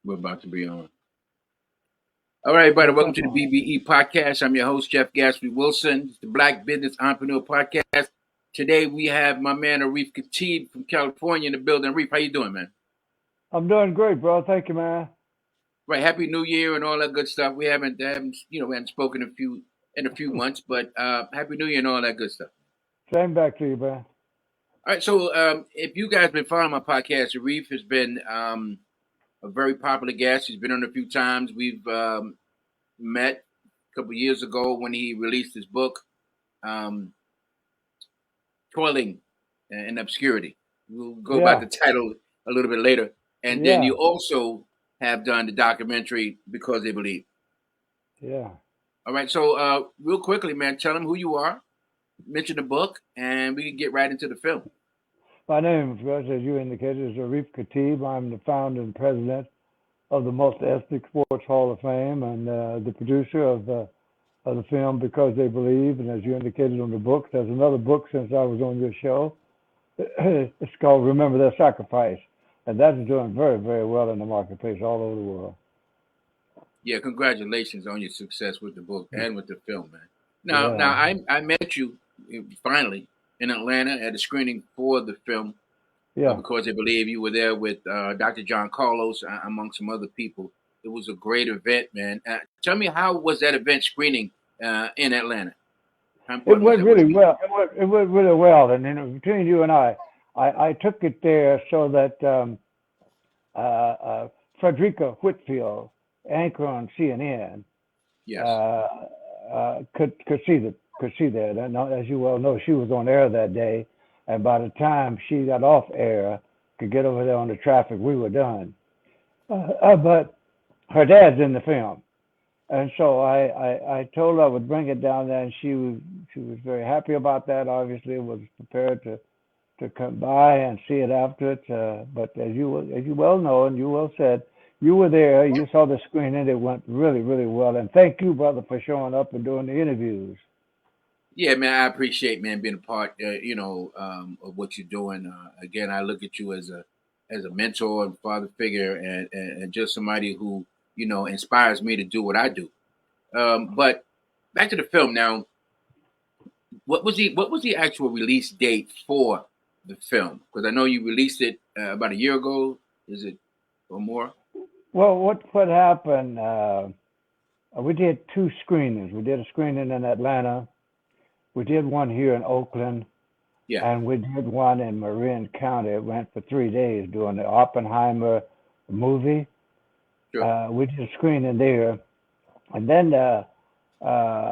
We're about to be on. All right, everybody. Welcome to the BBE Podcast. I'm your host, Jeff Gatsby Wilson. It's the Black Business Entrepreneur Podcast. Today we have my man Arif Khatib from California in the building. Arif, how you doing, man? I'm doing great, bro. Thank you, man. Right. Happy New Year and all that good stuff. We haven't spoken in a few months, but Happy New Year and all that good stuff. Same back to you, man. All right. So if you guys been following my podcast, Arif has been a very popular guest. He's been on a few times. We've met a couple years ago when he released his book, um, Toiling in Obscurity. We'll go about the title a little bit later. And then you also have done the documentary Because They Believe. Yeah. All right. So real quickly, man, tell them who you are, mention the book, and we can get right into the film. My name, as you indicated, is Arif Khatib. I'm the founder and president of the Multi-Ethnic Sports Hall of Fame and the producer of the film Because They Believe. And as you indicated on the book, there's another book since I was on your show. It's called Remember Their Sacrifice. And that's doing very, very well in the marketplace all over the world. Yeah, congratulations on your success with the book and with the film, man. Now I met you finally in Atlanta at a screening for the film. Because They Believe. You were there with Dr. John Carlos, among some other people. It was a great event, man. Tell me, how was that event screening in Atlanta? It went really well. It went really well. And between you and I took it there so that Frederica Whitfield, anchor on CNN, could see that. And as you well know, she was on air that day. And by the time she got off air, could get over there on the traffic, we were done. But her dad's in the film. And so I told her I would bring it down there, and she was very happy about that. Obviously, was prepared to come by and see it after it. But as you well know, and you well said, you were there, you saw the screening. It went really, really well. And thank you, brother, for showing up and doing the interviews. Yeah, man, I appreciate, man, being a part, of what you're doing. Again, I look at you as a mentor and father figure, and just somebody who inspires me to do what I do. But back to the film now. What was the actual release date for the film? Because I know you released it about a year ago. Is it or more? Well, what happened? We did two screenings. We did a screening in Atlanta. We did one here in Oakland, and we did one in Marin County. It went for 3 days doing the Oppenheimer movie. Sure. We did a screening there, and then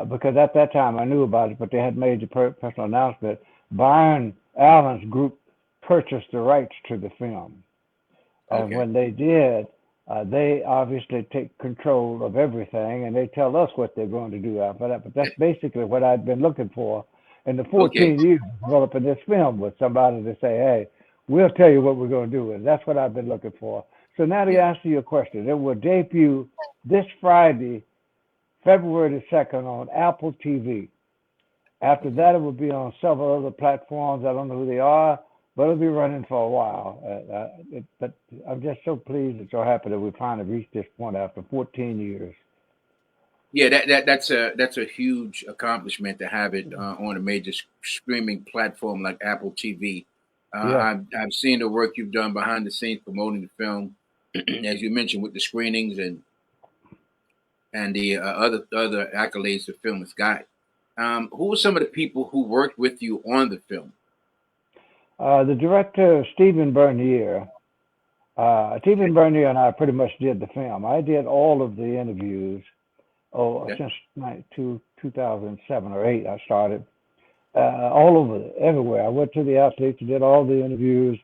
because at that time I knew about it, but they had made the personal announcement. Byron Allen's group purchased the rights to the film, and when they did, they obviously take control of everything, and they tell us what they're going to do after that. But that's basically what I'd been looking for in the 14 years developing this film, was somebody to say, hey, we'll tell you what we're going to do with it. That's what I've been looking for. So now to answer your question, it will debut this Friday, February the 2nd on Apple TV. After that, it will be on several other platforms. I don't know who they are, but it'll be running for a while. But I'm just so pleased and so happy that we finally reached this point after 14 years. Yeah, that's a huge accomplishment to have it on a major streaming platform like Apple TV. I've seen the work you've done behind the scenes promoting the film, as you mentioned, with the screenings and the other accolades the film has got. Who were some of the people who worked with you on the film? The director, Stephen Bernier. Stephen Bernier and I pretty much did the film. I did all of the interviews since 2007 or 8. I started all over, everywhere. I went to the athletes, did all the interviews,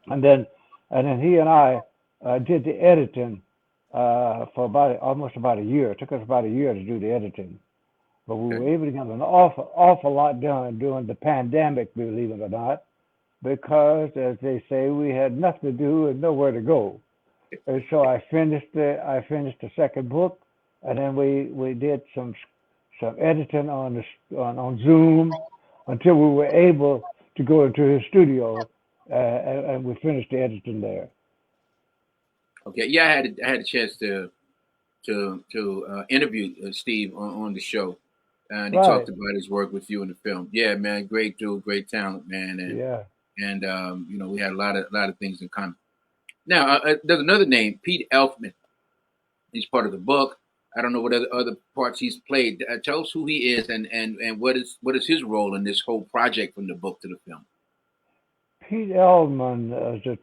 and then he and I did the editing for almost about a year. It took us about a year to do the editing. But we were able to get an awful lot done during the pandemic, believe it or not, because, as they say, we had nothing to do and nowhere to go. And so I finished the second book, and then we did some editing on Zoom until we were able to go into his studio, and we finished the editing there. Okay, yeah, I had a chance to interview Steve on the show, and he talked Right. about his work with you in the film. Yeah, man, great dude, great talent, man, Yeah. and you know, we had a lot of things in common. Now, there's another name, Pete Elfman. He's part of the book. I don't know what other parts he's played. Tell us who he is and what is his role in this whole project from the book to the film. Pete Eldman is a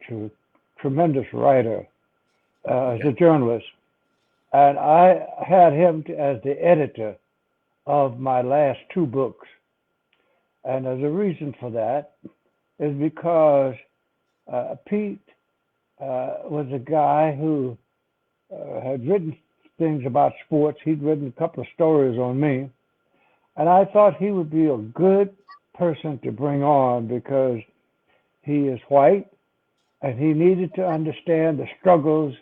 tremendous writer, as Okay, a journalist, and I had him as the editor of my last two books. And there's a reason for that is because Pete was a guy who had written things about sports. He'd written a couple of stories on me, and I thought he would be a good person to bring on because he is white and he needed to understand the struggles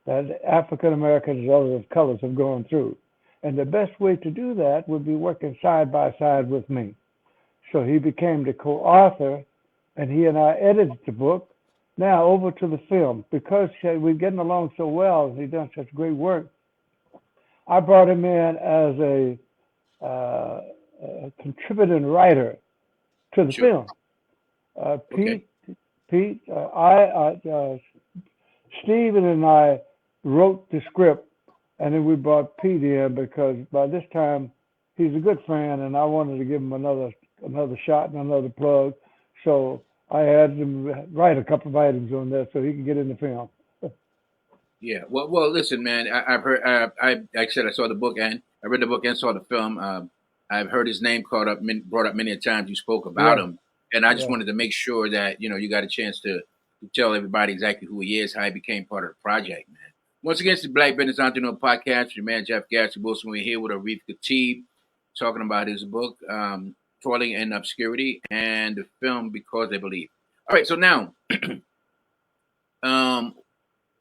that African Americans and others of colors have gone through. And the best way to do that would be working side by side with me. So he became the co-author, and he and I edited the book. Now over to the film. Because we're getting along so well, and he's done such great work, I brought him in as a contributing writer to the sure. film. Okay, Pete, Steven and I wrote the script, and then we brought Pete in because by this time he's a good friend, and I wanted to give him another shot and another plug. So I had him write a couple of items on there so he could get in the film. yeah. Well, listen, man. I've heard. Like I said, I saw the book and I read the book and saw the film. I've heard his name brought up many a times. You spoke about Yeah, him, and I just yeah. wanted to make sure that you got a chance to tell everybody exactly who he is, how he became part of the project, man. Once again, it's the Black Business Entrepreneur Podcast. Your man Jeff Gatsby Wilson. We're here with Arif Khatib, talking about his book, "Toiling in Obscurity," and the film "Because They Believe." All right, so now, um,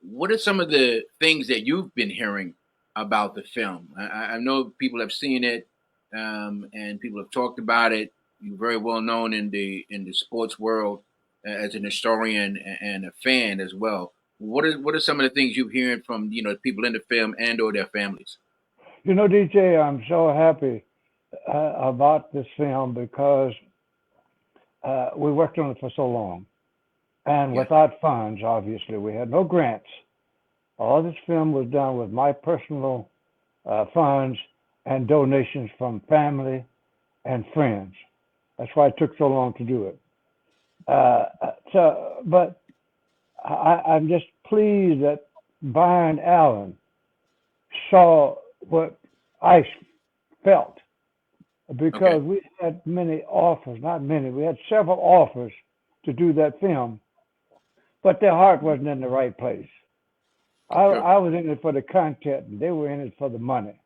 what are some of the things that you've been hearing about the film? I know people have seen it, and people have talked about it. You're very well known in the sports world as an historian and a fan as well. What are some of the things you're hearing from people in the film and or their families? DJ, I'm so happy about this film because we worked on it for so long. And Yeah, without funds, obviously, we had no grants. All this film was done with my personal funds and donations from family and friends. That's why it took so long to do it. But I'm just pleased that Byron Allen saw what I felt okay, because we had many offers, not many, we had several offers to do that film, but their heart wasn't in the right place. sure, I was in it for the content, and they were in it for the money.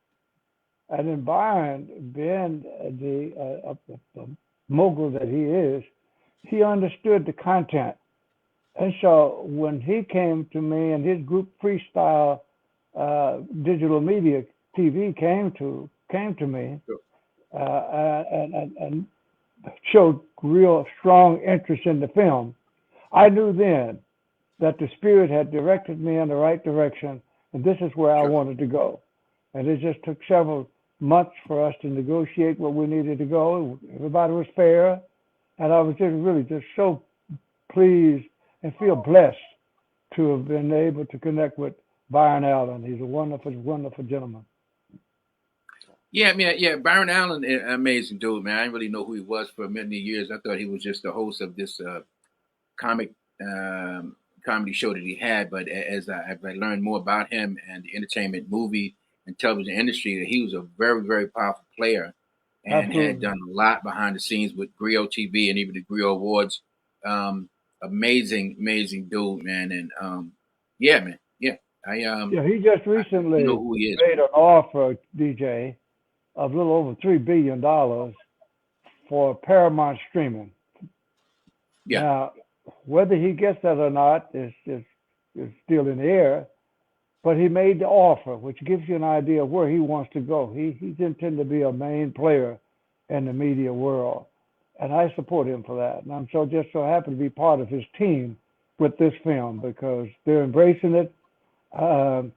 And then Byron, being the mogul that he is, he understood the content. And so when he came to me and his group Freestyle Digital Media TV came to me sure, and showed real strong interest in the film, I knew then that the Spirit had directed me in the right direction, and this is where I sure. wanted to go. And it just took several months for us to negotiate where we needed to go. Everybody was fair, and I was just really just so pleased and feel blessed to have been able to connect with Byron Allen. He's a wonderful, wonderful gentleman. Yeah, man, yeah. Byron Allen, amazing dude, man. I didn't really know who he was for many years. I thought he was just the host of this comic um, comedy show that he had. But as I learned more about him and the entertainment, movie, and television industry, that he was a very, very powerful player and had Absolutely. done a lot behind the scenes with Griot TV and even the Griot Awards. Um, amazing, amazing dude, man. And yeah, man, yeah. I Yeah, he just I know recently who he is, made an offer, DJ, of a little over $3 billion for Paramount streaming. yeah, Now, whether he gets that or not is still in the air, but he made the offer, which gives you an idea of where he wants to go. He's intended to be a main player in the media world, and I support him for that. And I'm so happy to be part of his team with this film because they're embracing it. Um,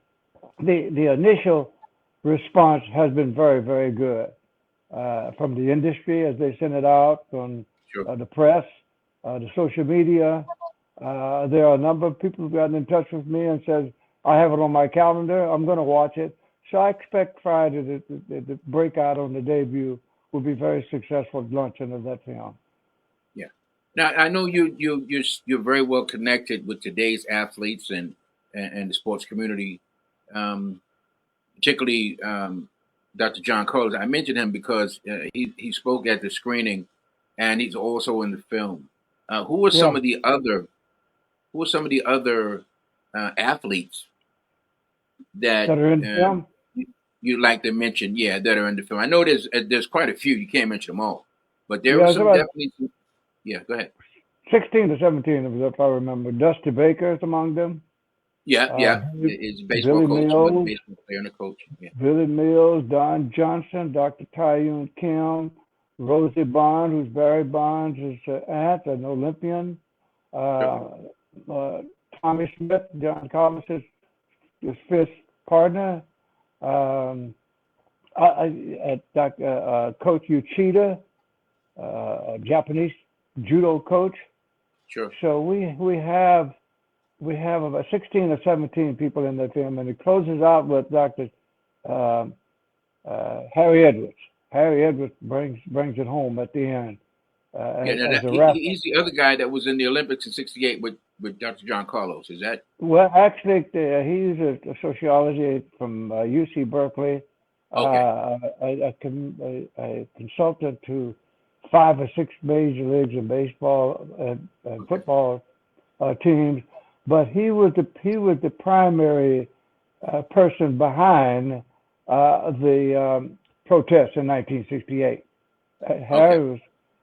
the initial response has been very, very good from the industry as they send it out, from Sure. the press, the social media. There are a number of people who've gotten in touch with me and said, I have it on my calendar. I'm going to watch it. So I expect Friday, the breakout on the debut, will be very successful launching of that film. Yeah. Now I know you're very well connected with today's athletes and the sports community, um, particularly Dr. John Carlos. I mentioned him because he spoke at the screening, and he's also in the film. Who are some Yeah, of the other Who are some of the other athletes that that are in the film. you, you'd like to mention? Yeah, that are in the film. I know there's quite a few. You can't mention them all, but there were Yeah, it's some about definitely. Yeah, go ahead. 16 to 17 of us, if I remember. Dusty Baker is among them. Yeah, Uh, yeah. It's a baseball Billy coach. He was a Mills, baseball player and a coach. Yeah, Billy Mills, Don Johnson, Dr. Tyune Kim, Rosie Bond, who's Barry Bonds' aunt, an Olympian. sure, Uh, uh, Tommy Smith, John Collins' his fifth partner. Um, Coach Uchida, a Japanese judo coach. sure. So we have about 16 or 17 people in the film, and it closes out with Dr. Um, Harry Edwards. Harry Edwards brings it home at the end Yeah, now as a wrap up. he's the other guy that was in the Olympics in '68 with Dr. John Carlos. Is that Well, actually, he's a sociology from UC Berkeley, okay? a consultant to 5 or 6 major leagues in baseball and Okay, football teams, but he was the primary person behind the protests in 1968. okay.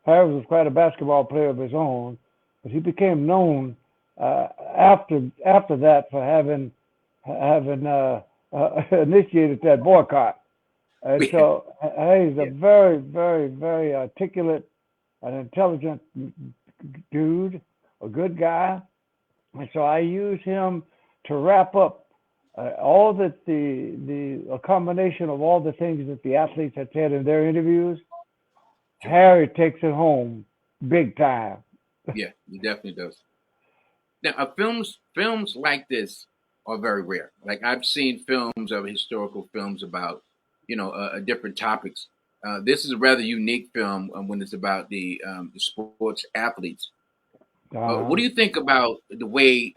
Harry was quite a basketball player of his own, but he became known after that for having initiated that boycott. And so he's a Yeah, very, very, very articulate and intelligent dude, a good guy. And so I use him to wrap up all that a combination of all the things that the athletes had said in their interviews. sure. Harry takes it home big time. Yeah, he definitely does. Now, films like this are very rare. Like I've seen films of historical films about different topics. This is a rather unique film when it's about the sports athletes. What Uh-huh. do you think about the way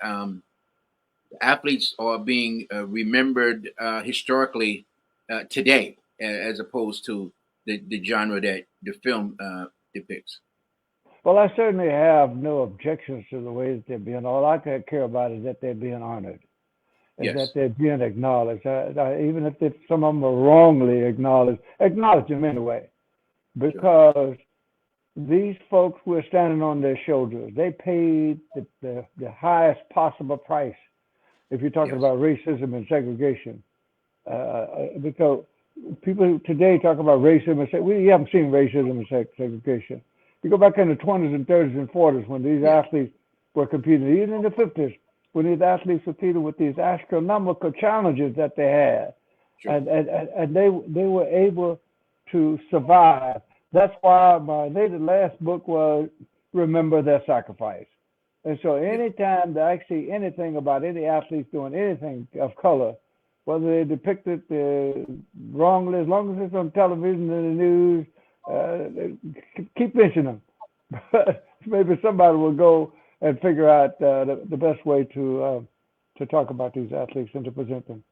athletes are being remembered historically today, as opposed to the genre that the film depicts? Well, I certainly have no objections to the way that they're being. All I care about is that they're being honored, is that Yes, they're being acknowledged. Even if some of them are wrongly acknowledged, acknowledge them anyway, sure. because these folks were standing on their shoulders. They paid the highest possible price if you're talking Yes, about racism and segregation. Because people today talk about racism and say, we haven't seen racism and segregation. You go back in the 20s and 30s and 40s when these yeah, athletes were competing, even in the 50s, when these athletes competed with these astronomical challenges that they had, sure. and they were able to survive. That's why my native last book was Remember Their Sacrifice. And so Yeah, anytime that I see anything about any athletes doing anything of color, whether they depict it wrongly, as long as it's on television and the news, keep mentioning them. Maybe somebody will go and figure out the best way to talk about these athletes and to present them.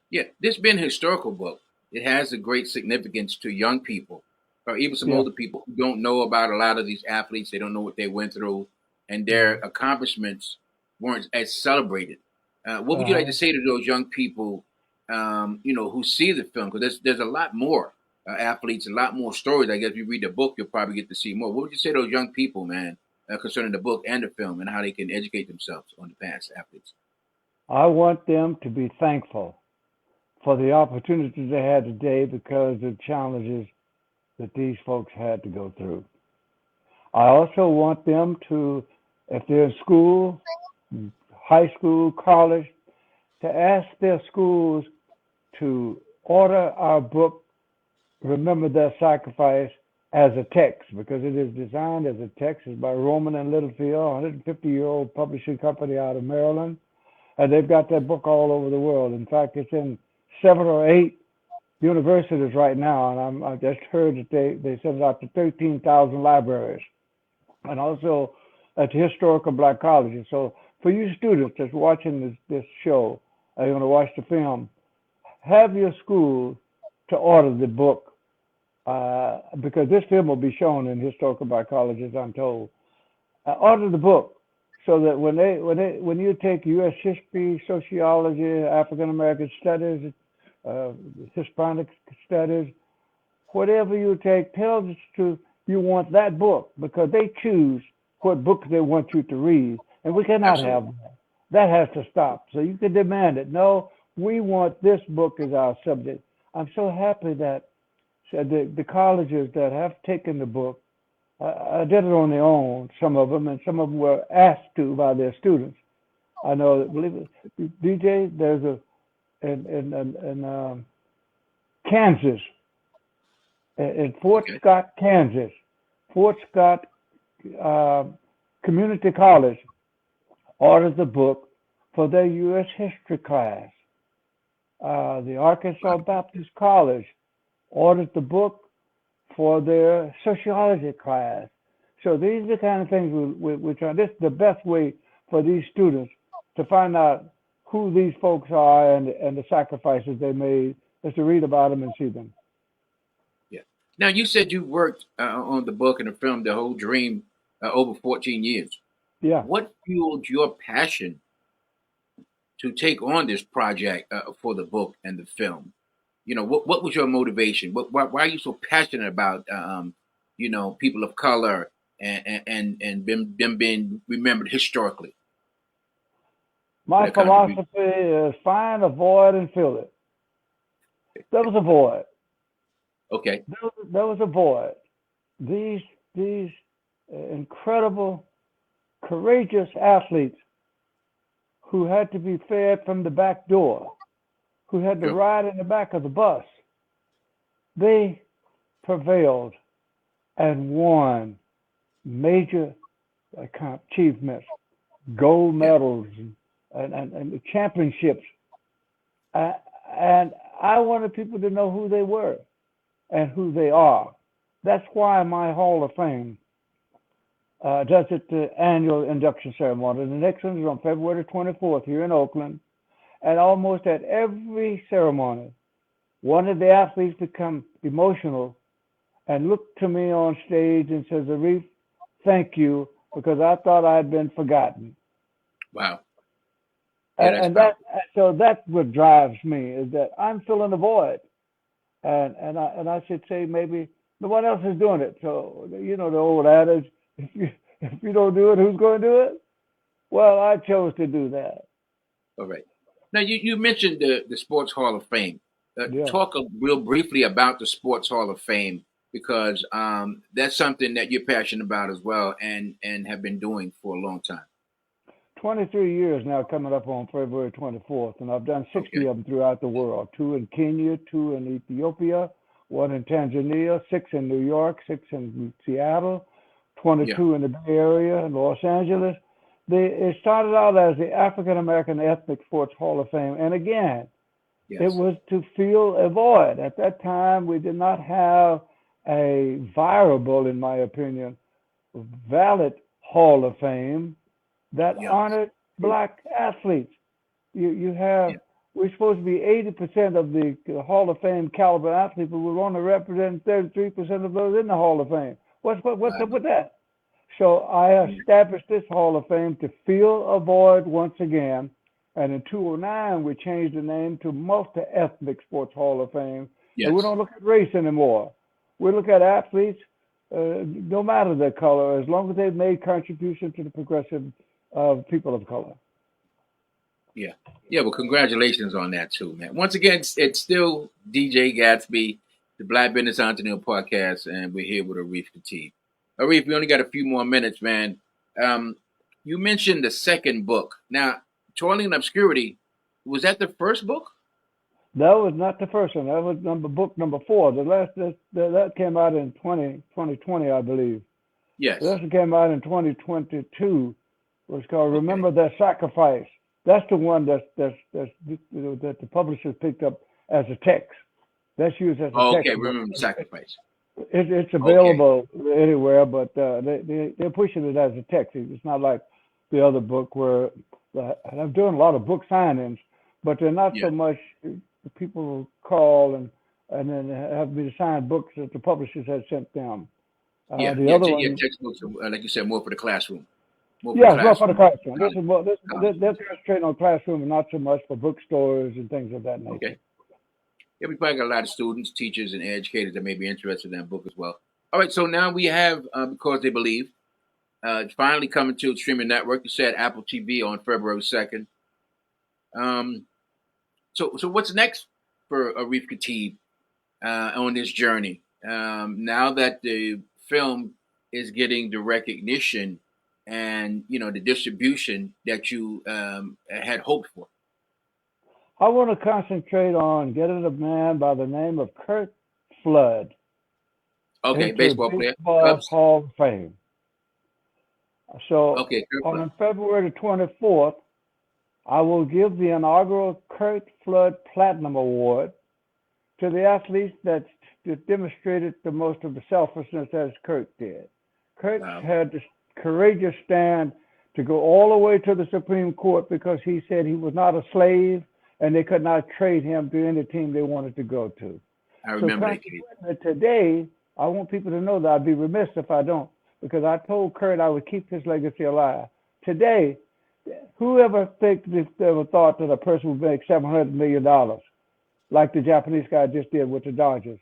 yeah. This being a historical book, it has a great significance to young people, or even some Yeah. older people who don't know about a lot of these athletes. They don't know what they went through, and their Mm-hmm. accomplishments weren't as celebrated. What would you like to Uh-huh. say to those young people, who see the film? Because there's a lot more athletes, a lot more stories. I guess if you read the book, you'll probably get to see more. What would you say to those young people, man, concerning the book and the film, and how they can educate themselves on the past athletes? I want them to be thankful for the opportunities they had today because of the challenges that these folks had to go through. I also want them to, if they're in school, high school, college, to ask their schools to order our book, Remember Their Sacrifice, as a text, because it is designed as a text. It's by Roman and Littlefield, a 150-year-old publishing company out of Maryland. And they've got that book all over the world. In fact, it's in 7 or 8 universities right now, and I just heard that they sent it out to 13,000 libraries, and also at historical black colleges. So for you students that's watching this show, are you going to watch the film? Have your school to order the book, because this film will be shown in historical black colleges, I'm told. Order the book so that when you take U.S. history, sociology, African American studies, Hispanic studies, whatever you take, tell us you want that book, because they choose what books they want you to read, and we cannot have that. That has to stop. So you can demand it. No, we want this book as our subject. I'm so happy that the colleges that have taken the book, I did it on their own, some of them, and some of them were asked to by their students. I know, believe it, DJ, there's in Kansas, in Fort Scott, Kansas, Fort Scott Community College ordered the book for their U.S. history class. The Arkansas Baptist College ordered the book for their sociology class. So these are the kind of things which are, this is the best way for these students to find out who these folks are and the sacrifices they made, is to read about them and see them. Yeah. Now, you said you worked on the book and the film, The Whole Dream, over 14 years. Yeah. What fueled your passion to take on this project for the book and the film? You know, what was your motivation? Why are you so passionate about, people of color and them being remembered historically? My philosophy is find a void and fill it. There was a void. Okay. There was a void. These incredible, courageous athletes who had to be fed from the back door, who had to ride in the back of the bus, they prevailed and won major achievements, gold medals, and championships. And I wanted people to know who they were and who they are. That's why my Hall of Fame does the annual induction ceremony. The next one is on February 24th here in Oakland. And almost at every ceremony, one of the athletes become emotional and look to me on stage and says, Arif, thank you, because I thought I had been forgotten. Wow. Yeah, so that's what drives me, is that I'm filling a void. And I should say maybe no one else is doing it. So, you know, the old adage, if you don't do it, who's going to do it? Well, I chose to do that. All right. Now, you mentioned the Sports Hall of Fame. Talk real briefly about the Sports Hall of Fame, because that's something that you're passionate about as well and have been doing for a long time. 23 years now, coming up on February 24th, and I've done 60 of them throughout the world. 2 in Kenya, 2 in Ethiopia, 1 in Tanzania, 6 in New York, 6 in Seattle, 22 in the Bay Area and Los Angeles. It started out as the African American Ethnic Sports Hall of Fame, and again, it was to fill a void. At that time, we did not have a viable, in my opinion, valid Hall of Fame that honored black athletes. You have, we're supposed to be 80% of the Hall of Fame caliber athletes, but we want to represent 33% of those in the Hall of Fame. What's up with that? So I established this Hall of Fame to fill a void once again. And in 2009, we changed the name to Multi-Ethnic Sports Hall of Fame. And we don't look at race anymore. We look at athletes, no matter their color, as long as they've made contribution to the progression of people of color. Yeah. Well, congratulations on that too, man. Once again, it's still DJ Gatsby, the Black Business Entrepreneur Podcast, and we're here with Arif Khatib. Arif, we only got a few more minutes, man. You mentioned the second book. Now, Toiling in Obscurity Was that the first book? That was not the first one. That was book number 4. The last that came out in 2020, I believe. The Yes. last one came out in 2022. It was called Okay. "Remember Their Sacrifice." That's the one that the publishers picked up as a text. That's used as a Okay. textbook. Remember the sacrifice. It's Okay. available anywhere, but they're pushing it as a text. It's not like the other book where I'm doing a lot of book signings, but they're not so Yeah. much people call and then have me to sign books that the publishers had sent them. Yeah. The Yeah. other Yeah. one, Textbooks, like you said, more for the classroom. More for the yeah, it's more for the classroom. classroom. This is what they're concentrating on classroom and not so much for bookstores and things of that nature. Okay. Yeah, we probably got a lot of students, teachers, and educators that may be interested in that book as well. All right, so now we have Because They Believe. It's finally coming to a streaming network. You said Apple TV on February 2nd. Um, so what's next for Arif Khatib on this journey? Now that the film is getting the recognition and the distribution that you had hoped for. I want to concentrate on getting a man by the name of Kurt Flood Okay, into baseball player, Baseball Cubs. Hall of Fame. So Okay, Kurt Flood. on February 24th, I will give the inaugural Kurt Flood Platinum Award to the athletes that demonstrated the most of the selflessness as Kurt did. Kurt Wow. had the courageous stand to go all the way to the Supreme Court because he said he was not a slave and they could not trade him to any team they wanted to go to. I So remember that case. consequently, today, I want people to know that I'd be remiss if I don't, because I told Kurt I would keep his legacy alive. Today, whoever ever thought that a person would make $700 million, like the Japanese guy just did with the Dodgers?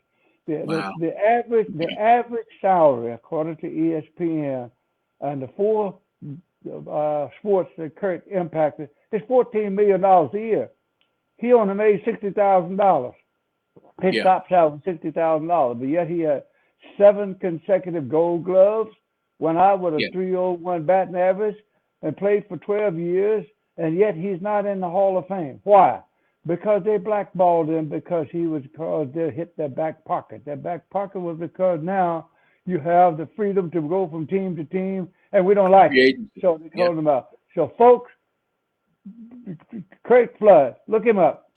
Wow. The average salary, according to ESPN, and the 4 sports that Kurt impacted, is $14 million a year. He only made $60,000. His Yeah. top salary was $60,000, but yet he had 7 consecutive Gold Gloves, went out with a Yeah. 301 batting average, and played for 12 years, and yet he's not in the Hall of Fame. Why? Because they blackballed him because they hit their back pocket. Their back pocket was because now you have the freedom to go from team to team, and we don't like Free it. agency. So they Yeah. told him out. So folks, Craig Flood, look him up.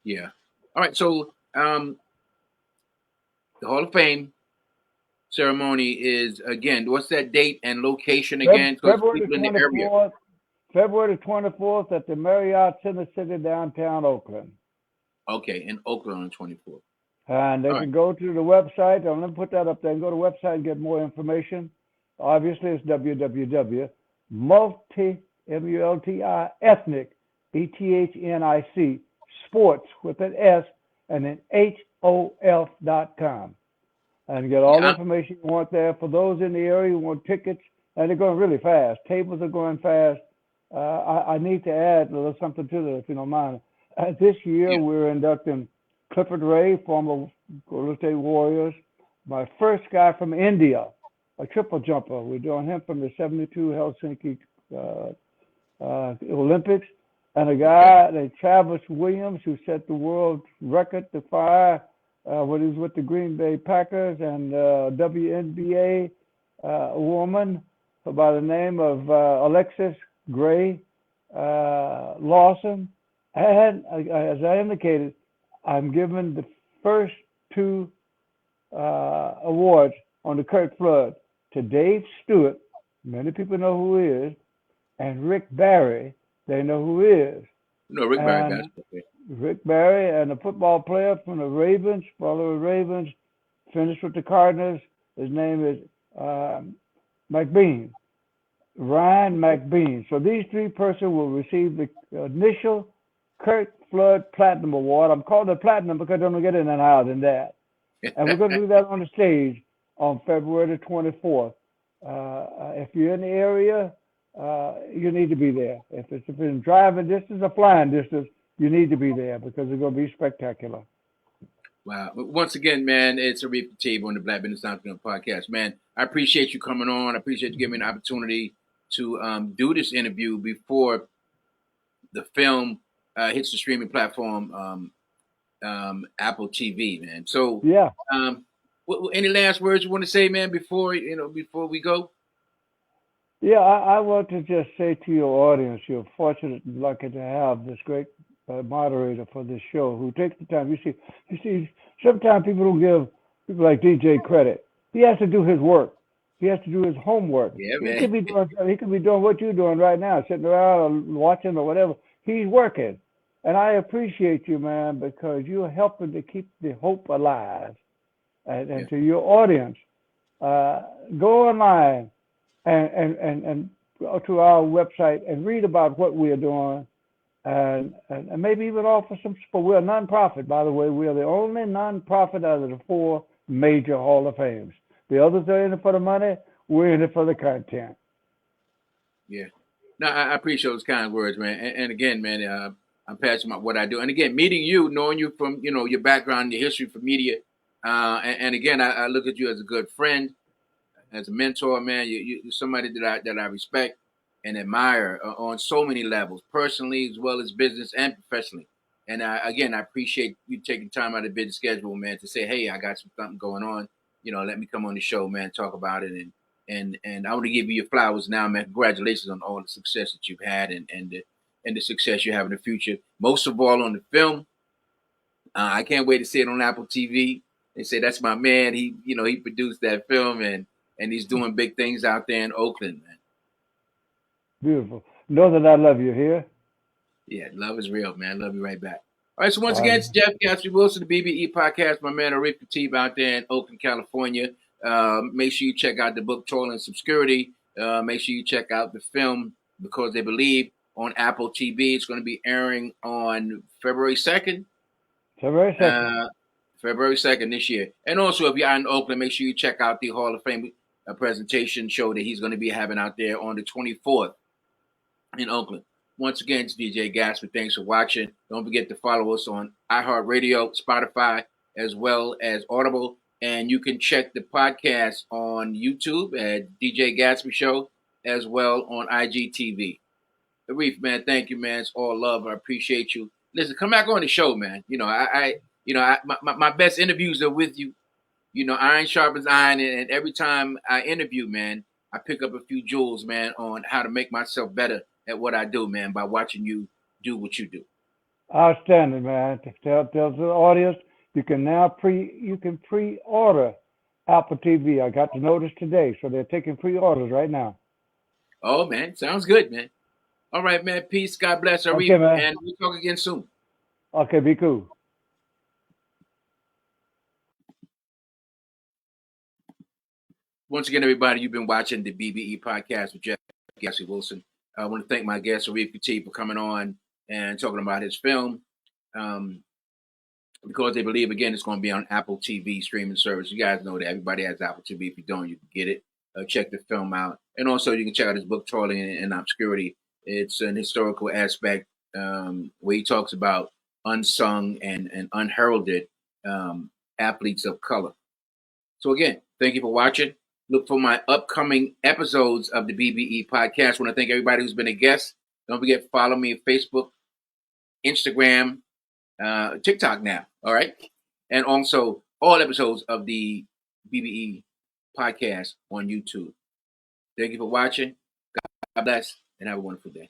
Yeah. All right. So the Hall of Fame ceremony is again. What's that date and location again? Because February people in the the area. 24th, February the 24th at the Marriott Center City, downtown Oakland. Okay, in Oakland on the 24th. And they All right. can go to the website. I'm going to put that up there and go to the website and get more information. Obviously, it's www.multi, M-U-L-T-I, ethnic, E-T-H-N-I-C, sports with an S and an HOF.com. And get all the Yeah. information you want there. For those in the area who want tickets, and they're going really fast. Tables are going fast. I need to add a little something to that, if you don't mind. This year, Yeah. we're inducting Clifford Ray, former Golden State Warriors. My first guy from India, a triple jumper. We're doing him from the 72 Helsinki Olympics. And a guy named Travis Williams, who set the world record to fire when he was with the Green Bay Packers, and WNBA woman by the name of Alexis Gray Lawson. And as I indicated, I'm giving the first 2 awards on the Kurt Flood to Dave Stewart. Many people know who he is, and Rick Barry. They know who he is. No, Rick Barry And basketball player. Rick Barry, and a football player from the Ravens, follow the Ravens, finished with the Cardinals. His name is McBean, Ryan McBean. So these 3 persons will receive the initial Kurt Flood Platinum Award. I'm calling it Platinum because I don't get it any higher than that. And we're going to do that on the stage on February the 24th. If you're in the area, you need to be there. If it's in driving distance or flying distance, you need to be there because it's going to be spectacular. Wow. Once again, man, it's Arif Khatib on the Black Business Entrepreneur Podcast. Man, I appreciate you coming on. I appreciate you giving me an opportunity to do this interview before the film hits the streaming platform, Apple TV, man. So, Yeah. any last words you want to say, man, before we go? Yeah, I want to just say to your audience, you're fortunate and lucky to have this great moderator for this show who takes the time. You see, sometimes people don't give people like DJ credit. He has to do his work. He has to do his homework. Yeah, He man. could be doing he could be doing what you're doing right now, sitting around or watching or whatever. He's working, and I appreciate you, man, because you're helping to keep the hope alive. And Yeah. to your audience, uh, go online and go to our website and read about what we are doing and maybe even offer some support. We're a nonprofit, by the way. We are the only nonprofit out of the four major Hall of Fames. The others are in it for the money. We're in it for the content. Yeah. No, I appreciate those kind words, man. And again, man, I'm passionate about what I do. And again, meeting you, knowing you from your background, your history for media, and again, I look at you as a good friend, as a mentor, man. You're somebody that I respect and admire on so many levels, personally as well as business and professionally. And again, I appreciate you taking time out of the busy schedule, man, to say, "Hey, I got something going on. Let me come on the show, man, talk about it." And I want to give you your flowers now, man. Congratulations on all the success that you've had and the success you have in the future. Most of all on the film. I can't wait to see it on Apple TV. They say that's my man. He produced that film and he's doing big things out there in Oakland, man. Beautiful. Know that I love you here. Yeah, love is real, man. Love you right back. All right, so once All again, right. it's Jeff Gatsby Wilson, the BBE Podcast. My man Arif Khatib out there in Oakland, California. Make sure you check out the book Toil and Obscurity. Make sure you check out the film Because They Believe on Apple TV. It's going to be airing on February 2nd. February 2nd. February 2nd this year. And also, if you're out in Oakland, make sure you check out the Hall of Fame presentation show that he's going to be having out there on the 24th in Oakland. Once again, it's DJ Gatsby. Thanks for watching. Don't forget to follow us on iHeartRadio, Spotify, as well as Audible. And you can check the podcast on YouTube at DJ Gatsby Show, as well on IGTV. Arif, man, thank you, man. It's all love. I appreciate you. Listen, come back on the show, man. My best interviews are with you. Iron sharpens iron, and every time I interview, man, I pick up a few jewels, man, on how to make myself better at what I do, man, by watching you do what you do. Outstanding, man. Tell the audience you can now pre-order Apple TV. I got the notice today, so they're taking pre-orders right now. Oh, man, sounds good, man. All right, man. Peace. God bless, Okay, Arif, man. and we'll talk again soon. Okay, be cool. Once again, everybody, you've been watching the BBE Podcast with Jeff Gatsby Wilson. I want to thank my guest, Arif Khatib, for coming on and talking about his film. Because They Believe, again, it's going to be on Apple TV streaming service. You guys know that everybody has Apple TV. If you don't, you can get it. Check the film out. And also, you can check out his book, Toiling in Obscurity. It's an historical aspect where he talks about unsung and unheralded athletes of color. So, again, thank you for watching. Look for my upcoming episodes of the BBE Podcast. I want to thank everybody who's been a guest. Don't forget to follow me on Facebook, Instagram, TikTok now. All right. And also all episodes of the BBE Podcast on YouTube. Thank you for watching. God bless and have a wonderful day.